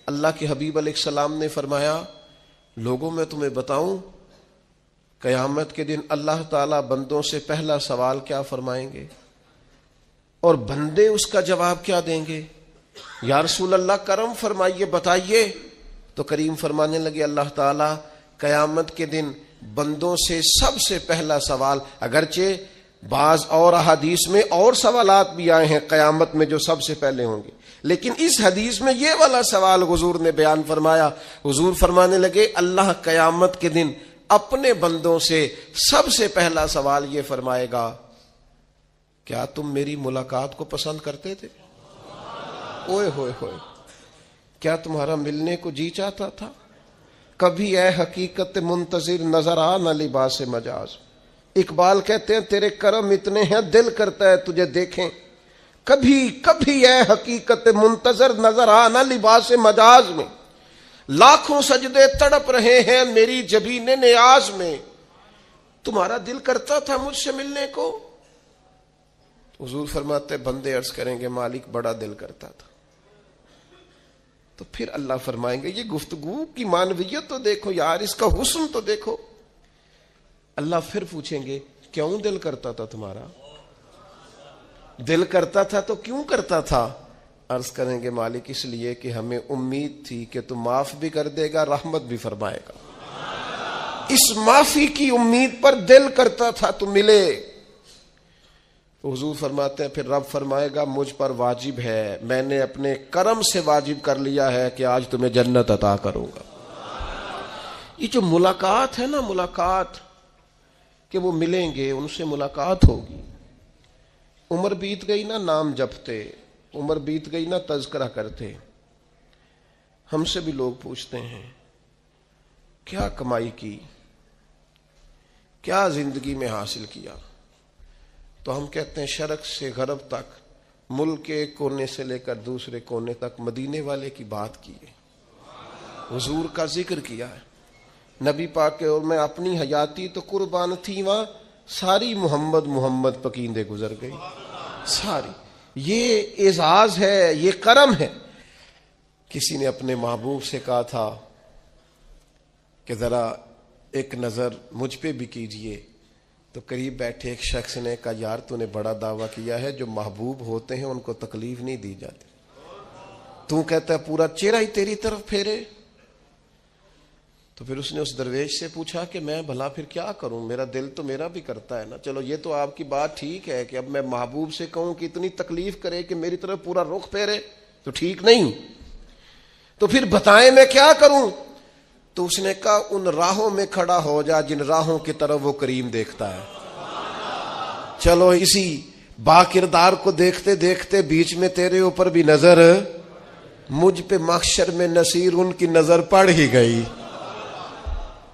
اللہ کے حبیب علیہ السلام نے فرمایا لوگوں میں تمہیں بتاؤں قیامت کے دن اللہ تعالیٰ بندوں سے پہلا سوال کیا فرمائیں گے اور بندے اس کا جواب کیا دیں گے؟ یا رسول اللہ کرم فرمائیے بتائیے. تو کریم فرمانے لگے اللہ تعالیٰ قیامت کے دن بندوں سے سب سے پہلا سوال، اگرچہ بعض اور احادیث میں اور سوالات بھی آئے ہیں قیامت میں جو سب سے پہلے ہوں گے، لیکن اس حدیث میں یہ والا سوال حضور نے بیان فرمایا. حضور فرمانے لگے اللہ قیامت کے دن اپنے بندوں سے سب سے پہلا سوال یہ فرمائے گا کیا تم میری ملاقات کو پسند کرتے تھے؟ اوئے ہوئے ہوئے، کیا تمہارا ملنے کو جی چاہتا تھا؟ کبھی اے حقیقت منتظر نظر آ نہ لباس مجاز. اقبال کہتے ہیں تیرے کرم اتنے ہیں دل کرتا ہے تجھے دیکھیں. کبھی کبھی اے حقیقت منتظر نظر آ نہ لباس مجاز میں. لاکھوں سجدے تڑپ رہے ہیں میری جبین نیاز میں. تمہارا دل کرتا تھا مجھ سے ملنے کو؟ حضور فرماتے بندے عرض کریں گے مالک بڑا دل کرتا تھا. تو پھر اللہ فرمائیں گے یہ گفتگو کی معنویت تو دیکھو یار، اس کا حسن تو دیکھو. اللہ پھر پوچھیں گے کیوں دل کرتا تھا تمہارا؟ دل کرتا تھا تو کیوں کرتا تھا؟ عرض کریں گے مالک اس لیے کہ ہمیں امید تھی کہ تم معاف بھی کر دے گا رحمت بھی فرمائے گا. اس معافی کی امید پر دل کرتا تھا تو ملے. حضور فرماتے ہیں پھر رب فرمائے گا مجھ پر واجب ہے، میں نے اپنے کرم سے واجب کر لیا ہے کہ آج تمہیں جنت عطا کروں گا. یہ جو ملاقات ہے نا، ملاقات کہ وہ ملیں گے، ان سے ملاقات ہوگی. عمر بیت گئی نا نام جپتے، عمر بیت گئی نا تذکرہ کرتے. ہم سے بھی لوگ پوچھتے ہیں کیا کمائی کی، کیا زندگی میں حاصل کیا؟ تو ہم کہتے ہیں شرق سے غرب تک، ملک کے ایک کونے سے لے کر دوسرے کونے تک مدینے والے کی بات کی ہے، حضور کا ذکر کیا ہے. نبی پاک کے اور میں اپنی حیاتی تو قربان تھی وہاں ساری محمد محمد پکیندے گزر گئی ساری. یہ اعزاز ہے، یہ کرم ہے. کسی نے اپنے محبوب سے کہا تھا کہ ذرا ایک نظر مجھ پہ بھی کیجئے. تو قریب بیٹھے ایک شخص نے کہا یار تو نے بڑا دعویٰ کیا ہے جو محبوب ہوتے ہیں ان کو تکلیف نہیں دی جاتی، تو کہتا ہے پورا چہرہ ہی تیری طرف پھیرے. تو پھر اس نے اس درویش سے پوچھا کہ میں بھلا پھر کیا کروں، میرا دل تو میرا بھی کرتا ہے نا. چلو یہ تو آپ کی بات ٹھیک ہے کہ اب میں محبوب سے کہوں کہ اتنی تکلیف کرے کہ میری طرف پورا رخ پھیرے تو ٹھیک نہیں. تو پھر بتائیں میں کیا کروں؟ تو اس نے کہا ان راہوں میں کھڑا ہو جا جن راہوں کی طرف وہ کریم دیکھتا ہے. چلو اسی با کردار کو دیکھتے دیکھتے بیچ میں تیرے اوپر بھی نظر، مجھ پہ محشر میں نصیر ان کی نظر پڑ ہی گئی.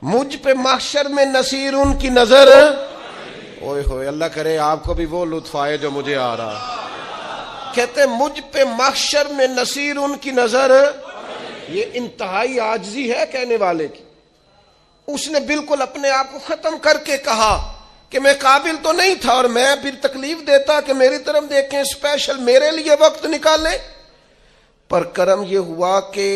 مجھ پہ محشر میں نصیر ان کی نظر، اوئے ہوئے اللہ کرے آپ کو بھی وہ لطف آئے جو مجھے آ رہا. کہتے مجھ پہ محشر میں نصیر ان کی نظر. یہ انتہائی عاجزی ہے کہنے والے کی. اس نے بالکل اپنے آپ کو ختم کر کے کہا کہ میں قابل تو نہیں تھا اور میں پھر تکلیف دیتا کہ میری طرف دیکھیں اسپیشل میرے لیے وقت نکالیں. پر کرم یہ ہوا کہ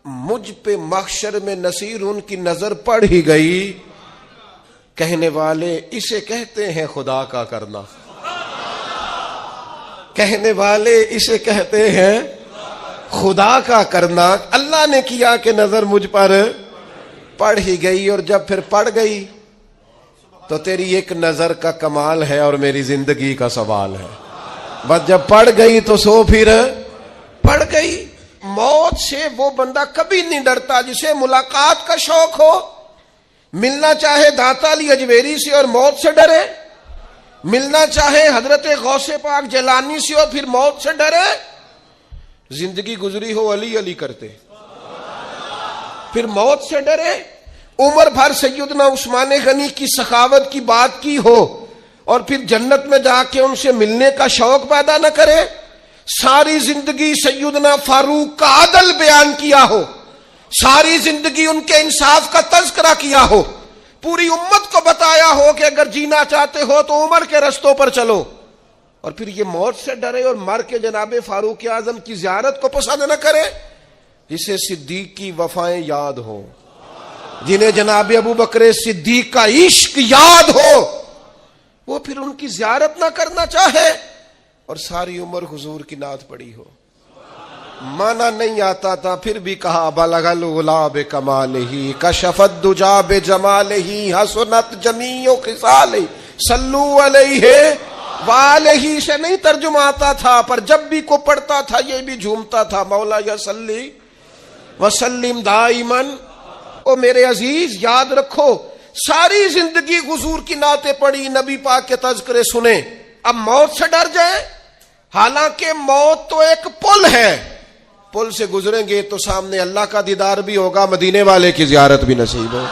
مجھ پہ محشر میں نصیر ان کی نظر پڑ ہی گئی. کہنے والے اسے کہتے ہیں خدا کا کرنا. کہنے والے اسے کہتے ہیں خدا کا کرنا. اللہ نے کیا کہ نظر مجھ پر پڑ ہی گئی، اور جب پھر پڑ گئی تو تیری ایک نظر کا کمال ہے اور میری زندگی کا سوال ہے. بس جب پڑ گئی تو سو پھر پڑ گئی. موت سے وہ بندہ کبھی نہیں ڈرتا جسے ملاقات کا شوق ہو. ملنا چاہے داتا علی اجویری سے اور موت سے ڈرے، ملنا چاہے حضرت غوث پاک جیلانی سے اور پھر موت سے ڈرے. زندگی گزری ہو علی علی کرتے پھر موت سے ڈرے. عمر بھر سیدنا عثمان غنی کی سخاوت کی بات کی ہو اور پھر جنت میں جا کے ان سے ملنے کا شوق پیدا نہ کرے. ساری زندگی سیدنا فاروق کا عدل بیان کیا ہو، ساری زندگی ان کے انصاف کا تذکرہ کیا ہو، پوری امت کو بتایا ہو کہ اگر جینا چاہتے ہو تو عمر کے رستوں پر چلو، اور پھر یہ موت سے ڈرے اور مر کے جناب فاروق اعظم کی زیارت کو پسند نہ کرے. جسے صدیق کی وفائیں یاد ہو، جنہیں جناب ابو بکر صدیق کا عشق یاد ہو، وہ پھر ان کی زیارت نہ کرنا چاہے اور ساری عمر حضور کی نعت پڑھی ہو۔ مانا نہیں آتا تھا پھر بھی کہا بلغ العلا بکمالہ کشف الدجا بجمالہ حسنت جمیع خصالہ صلو علیہ والہ سے نہیں ترجمہ آتا تھا، پر جب بھی کو پڑھتا تھا یہ بھی جھومتا تھا، مولا یا صلی وسلم دائماً۔ او میرے عزیز یاد رکھو، ساری زندگی حضور کی نعتیں پڑھی، نبی پاک کے تذکرے سنے، اب موت سے ڈر جائیں؟ حالانکہ موت تو ایک پل ہے، پل سے گزریں گے تو سامنے اللہ کا دیدار بھی ہوگا، مدینے والے کی زیارت بھی نصیب ہو۔